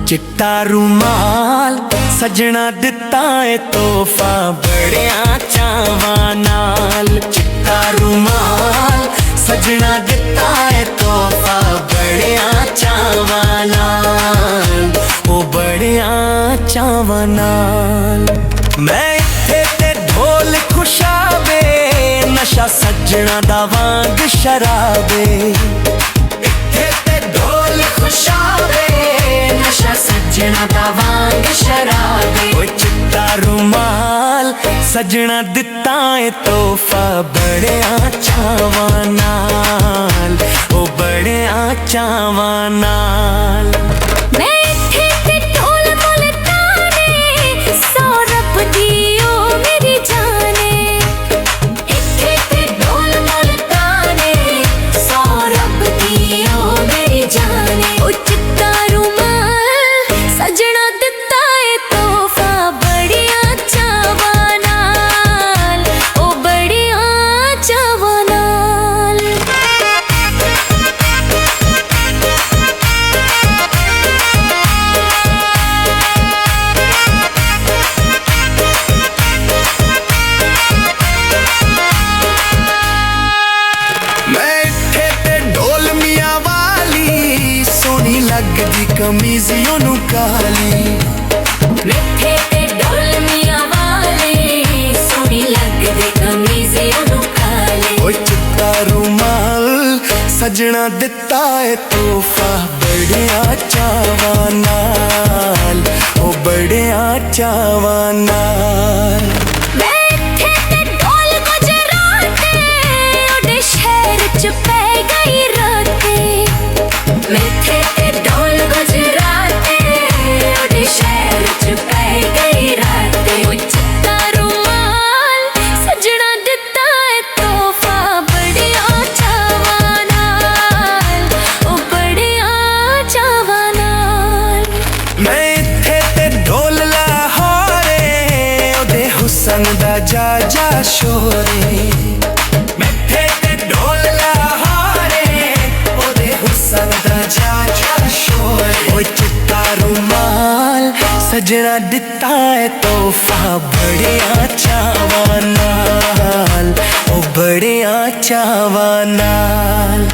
चिट्टा रुमाल सजना दिता है तोहफा बड़िया चावां नाल। चिट्टा रुमाल सजना दिता है तोहफा बड़िया चावां नाल, ओ बड़िया चावां नाल। मैं इत्थे ते ढोल खुशाबे नशा सजना दा वांग शराबे। इत्थे ते ढोल खुशाबे नशा सजना दा वांग शराबे। ओ चिट्टा रुमाल सजना दिता है तोहफा बड़िया चावां नाल, ओ बड़िया चावां नाल। लगदी कमीज ओनू काली, मिठे ते ढोल मियां वाली सोहनी लगदी कमीज ओनू काली। ओ चिट्टा रुमाल सजना दिता है तोहफा बड़िया चावां नाल, ओ बड़िया चावां नाल। दा जा जा शोरे मिठे ते ढोल लाहौरे, ओदे हुस्न दा जा जा शोरे। ओ चिट्टा रुमाल सजना दिता है तोहफा बड़िया चावां नाल, ओ बड़िया चावां नाल।